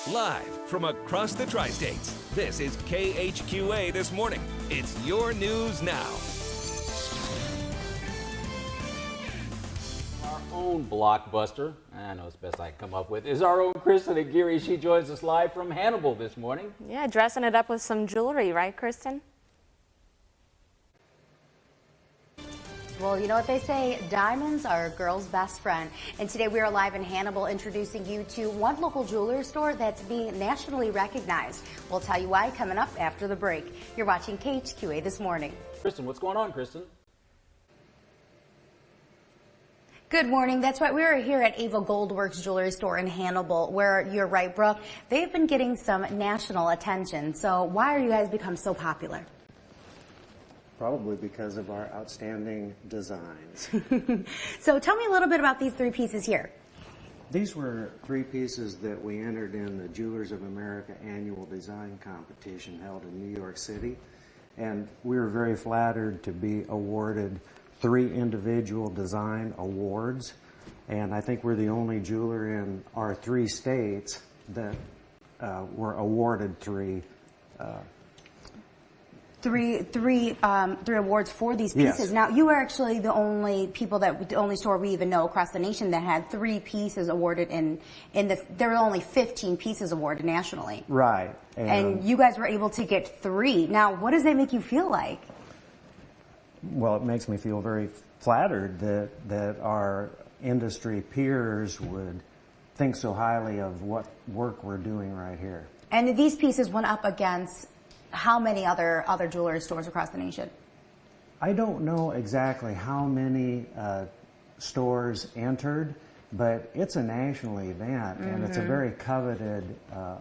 Live from across the tri-states, this is KHQA This Morning. It's your news now. Our own blockbuster, I know it's best I can come up with, is our own Kristen Aguirre. She joins us live from Hannibal this morning. Yeah, dressing it up with some jewelry, right, Kristen? Well, you know what they say, diamonds are a girl's best friend. And today we are live in Hannibal introducing you to one local jewelry store that's being nationally recognized. We'll tell you why coming up after the break. You're watching KHQA This Morning. Kristen, what's going on, Kristen? Good morning. That's right. We're here at Ava Gold Work's jewelry store in Hannibal, where you're right, Brooke. They've been getting some national attention. So why are you guys become so popular? Probably because of our outstanding designs. So tell me a little bit about these three pieces here. These were three pieces that we entered in the Jewelers of America annual design competition held in New York City. And we were very flattered to be awarded 3 individual design awards. And I think we're the only jeweler in our 3 states that were awarded three awards for these pieces. Yes. Now, you are actually the only the only store we even know across the nation that had 3 pieces awarded there were only 15 pieces awarded nationally. Right. And you guys were able to get 3. Now, what does that make you feel like? Well, it makes me feel very flattered that our industry peers would think so highly of what work we're doing right here. And these pieces went up against how many other jewelry stores across the nation? I don't know exactly how many stores entered, but it's a national event, and it's a very coveted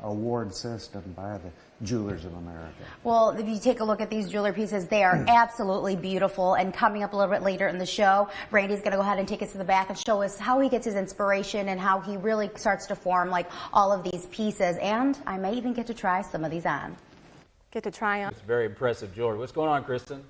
award system by the Jewelers of America. Well, if you take a look at these jewelry pieces, they are absolutely beautiful. And coming up a little bit later in the show, Randy's going to go ahead and take us to the back and show us how he gets his inspiration and how he really starts to form like all of these pieces. And I may even get to try some of these on. Get to try on. It's very impressive jewelry. What's going on, Kristen?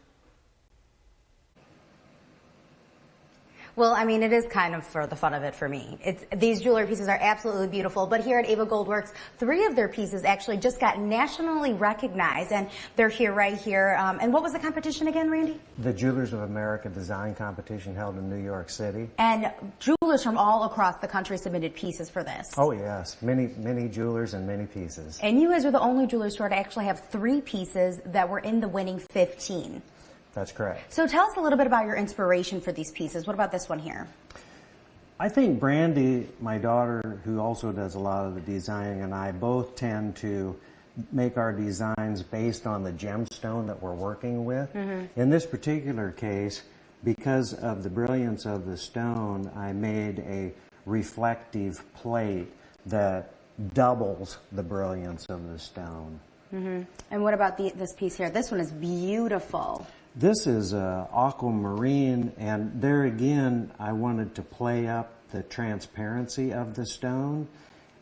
Well, I mean, it is kind of for the fun of it for me. These jewelry pieces are absolutely beautiful, but here at Ava Gold Works, 3 of their pieces actually just got nationally recognized, and they're here right here. And what was the competition again, Randy? The Jewelers of America design competition held in New York City. And jewelers from all across the country submitted pieces for this. Oh yes, many jewelers and many pieces. And you guys are the only jewelry store to actually have 3 pieces that were in the winning 15. That's correct. So tell us a little bit about your inspiration for these pieces. What about this one here? I think Brandy, my daughter, who also does a lot of the designing, and I both tend to make our designs based on the gemstone that we're working with. In this particular case, because of the brilliance of the stone, I made a reflective plate that doubles the brilliance of the stone. And what about this piece here? This one is beautiful. This is aquamarine, and there again I wanted to play up the transparency of the stone,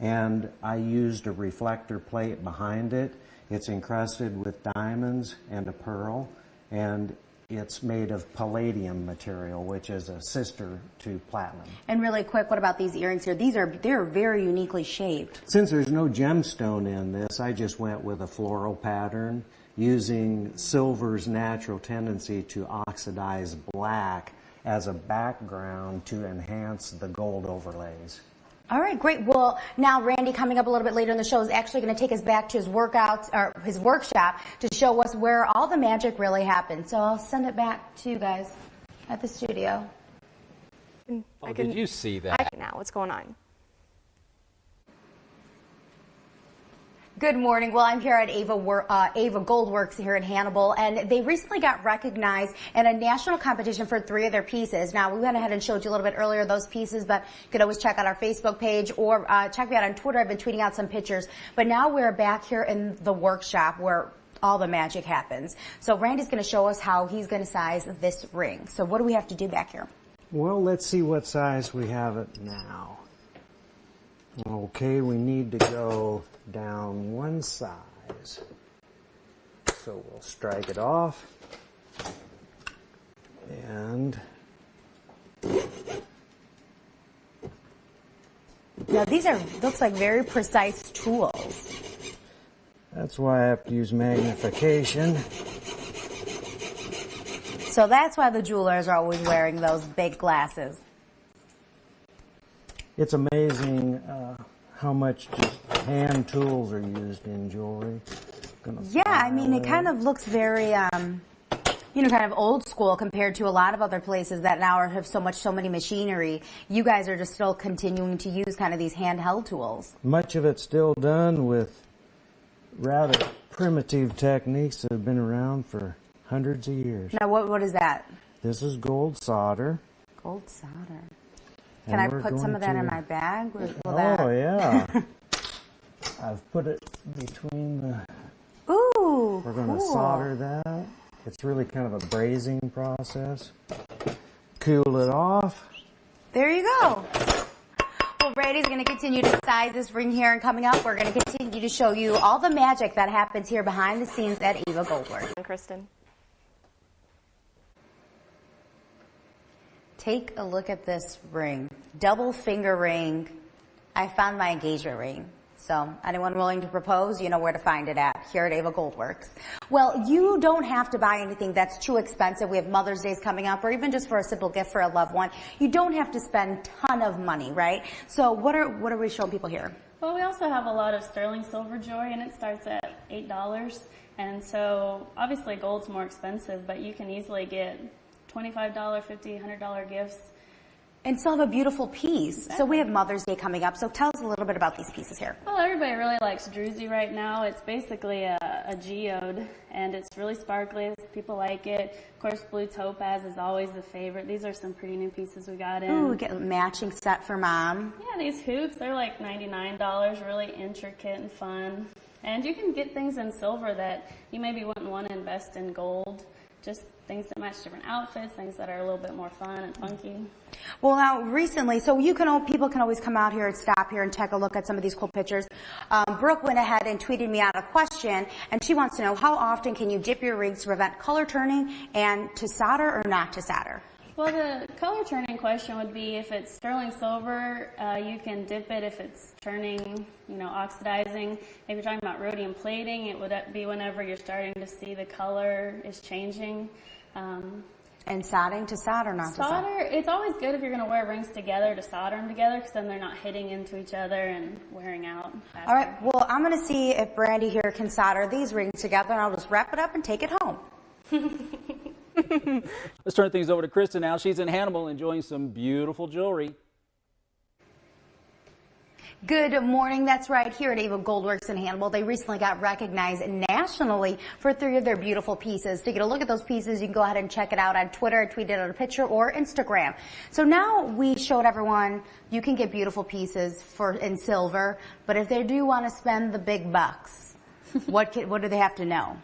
and I used a reflector plate behind it. It's encrusted with diamonds and a pearl, and it's made of palladium material, which is a sister to platinum. And really quick, what about these earrings here? They're very uniquely shaped. Since there's no gemstone in this, I just went with a floral pattern using silver's natural tendency to oxidize black as a background to enhance the gold overlays. All right, great. Well, now Randy, coming up a little bit later in the show, is actually going to take us back to his workouts or his workshop to show us where all the magic really happens. So I'll send it back to you guys at the studio. Did you see that? Now, what's going on? Good morning. Well, I'm here at Ava Gold Works here in Hannibal, and they recently got recognized in a national competition for 3 of their pieces. Now, we went ahead and showed you a little bit earlier those pieces, but you could always check out our Facebook page or check me out on Twitter. I've been tweeting out some pictures. But now we're back here in the workshop where all the magic happens. So Randy's going to show us how he's going to size this ring. So what do we have to do back here? Well, let's see what size we have it now. Okay, we need to go down 1 size. So we'll strike it off. And Now these are, looks like very precise tools. That's why I have to use magnification. So that's why the jewelers are always wearing those big glasses. It's amazing how much just hand tools are used in jewelry. Yeah, I mean, it kind of looks very, you know, kind of old school compared to a lot of other places that now have so many machinery. You guys are just still continuing to use kind of these handheld tools. Much of it's still done with rather primitive techniques that have been around for hundreds of years. Now, what is that? This is gold solder. Gold solder. Can I put some of that in my bag? Oh, yeah. I've put it between the... Ooh, We're going to solder that. It's really kind of a brazing process. Cool it off. There you go. Well, Brady's going to continue to size this ring here, and coming up, we're going to continue to show you all the magic that happens here behind the scenes at Ava Gold Work. Kristen. Take a look at this ring. Double finger ring. I found my engagement ring. So anyone willing to propose, you know where to find it at, here at Ava Gold Works. Well, you don't have to buy anything that's too expensive. We have Mother's Day's coming up, or even just for a simple gift for a loved one. You don't have to spend a ton of money, right? So what are we showing people here? Well, we also have a lot of sterling silver jewelry, and it starts at $8. And so obviously gold's more expensive, but you can easily get $25, $50, $100 gifts. And still have a beautiful piece. Exactly. So we have Mother's Day coming up, so tell us a little bit about these pieces here. Well, everybody really likes druzy right now. It's basically a geode, and it's really sparkly. People like it. Of course, blue topaz is always the favorite. These are some pretty new pieces we got in. Ooh, we get a matching set for Mom. Yeah, these hoops, they're like $99, really intricate and fun. And you can get things in silver that you maybe wouldn't want to invest in gold. Just things that match different outfits, things that are a little bit more fun and funky. Well, now recently, so people can always come out here and stop here and take a look at some of these cool pictures. Brooke went ahead and tweeted me out a question, and she wants to know, how often can you dip your rings to prevent color turning, and to solder or not to solder? Well, the color turning question would be if it's sterling silver, you can dip it if it's turning, oxidizing. If you're talking about rhodium plating, it would be whenever you're starting to see the color is changing. And soldering to solder, not to solder? It's always good if you're going to wear rings together to solder them together, because then they're not hitting into each other and wearing out faster. All right, well, I'm going to see if Brandy here can solder these rings together, and I'll just wrap it up and take it home. Let's turn things over to Kristen now. She's in Hannibal enjoying some beautiful jewelry. Good morning. That's right. Here at Ava Gold Works in Hannibal, they recently got recognized nationally for 3 of their beautiful pieces. To get a look at those pieces, you can go ahead and check it out on Twitter, tweet it out a picture, or Instagram. So now we showed everyone you can get beautiful pieces in silver, but if they do want to spend the big bucks, what do they have to know?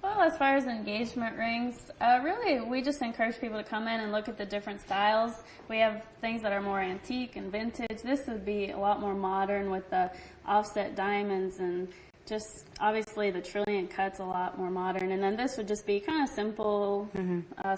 Well, as far as engagement rings, really we just encourage people to come in and look at the different styles. We have things that are more antique and vintage. This would be a lot more modern with the offset diamonds, and just obviously the trillion cut's a lot more modern. And then this would just be kind of simple,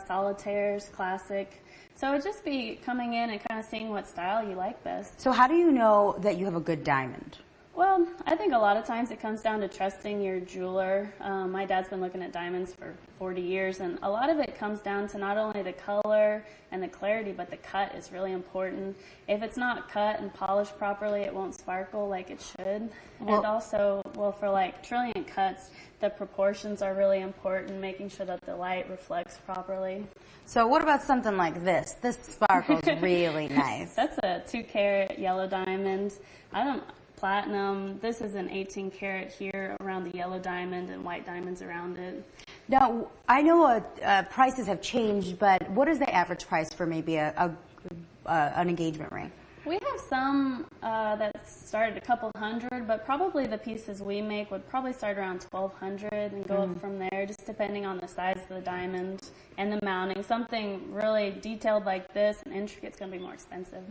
solitaires, classic. So it would just be coming in and kind of seeing what style you like best. So how do you know that you have a good diamond? Well, I think a lot of times it comes down to trusting your jeweler. My dad's been looking at diamonds for 40 years, and a lot of it comes down to not only the color and the clarity, but the cut is really important. If it's not cut and polished properly, it won't sparkle like it should. Well, and also, for like trillion cuts, the proportions are really important, making sure that the light reflects properly. So what about something like this? This sparkles really nice. That's a 2-carat yellow diamond. Platinum. This is an 18 karat here around the yellow diamond and white diamonds around it. Now, I know prices have changed, but what is the average price for maybe an engagement ring? We have some that started a couple hundred, but probably the pieces we make would probably start around 1,200 and go up from there, just depending on the size of the diamond and the mounting. Something really detailed like this and intricate is going to be more expensive.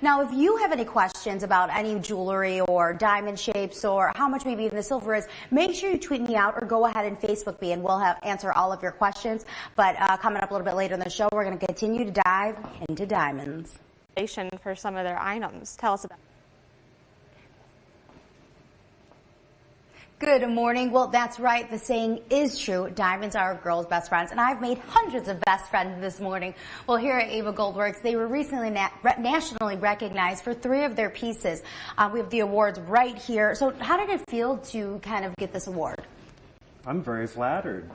Now, if you have any questions about any jewelry or diamond shapes or how much maybe the silver is, make sure you tweet me out or go ahead and Facebook me, and we'll answer all of your questions. But coming up a little bit later in the show, we're going to continue to dive into diamonds. For some of their items. Tell us about it. Good morning. Well, that's right. The saying is true. Diamonds are a girl's best friends. And I've made hundreds of best friends this morning. Well, here at Ava Gold Works, they were recently nationally recognized for 3 of their pieces. We have the awards right here. So how did it feel to kind of get this award? I'm very flattered.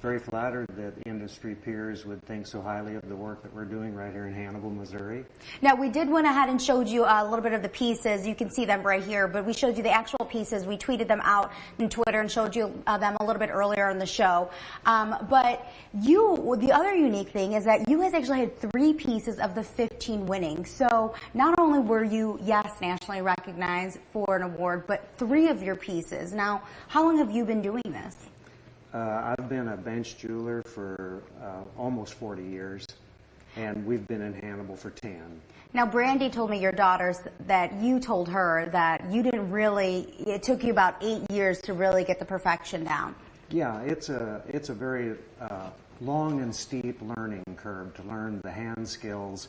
Very flattered that industry peers would think so highly of the work that we're doing right here in Hannibal, Missouri. Now, we did went ahead and showed you a little bit of the pieces. You can see them right here, but we showed you the actual pieces. We tweeted them out on Twitter and showed you them a little bit earlier in the show. But the other unique thing is that you guys actually had 3 pieces of the 15 winning. So not only were you, yes, nationally recognized for an award, but 3 of your pieces. Now, how long have you been doing this? I've been a bench jeweler for almost 40 years, and we've been in Hannibal for 10. Now, Brandy told me, your daughters, that you told her that you didn't really, it took you about 8 years to really get the perfection down. Yeah, it's a very long and steep learning curve to learn the hand skills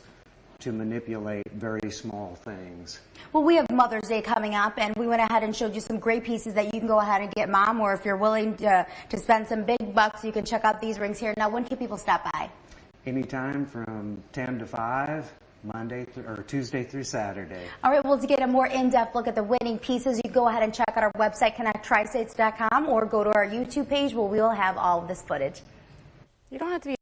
to manipulate very small things. Well, we have Mother's Day coming up, and we went ahead and showed you some great pieces that you can go ahead and get Mom, or if you're willing to spend some big bucks, you can check out these rings here. Now, when can people stop by? Anytime from 10 to 5, Tuesday through Saturday. All right, well, to get a more in-depth look at the winning pieces, you go ahead and check out our website, connecttristates.com, or go to our YouTube page where we will have all of this footage. You don't have to be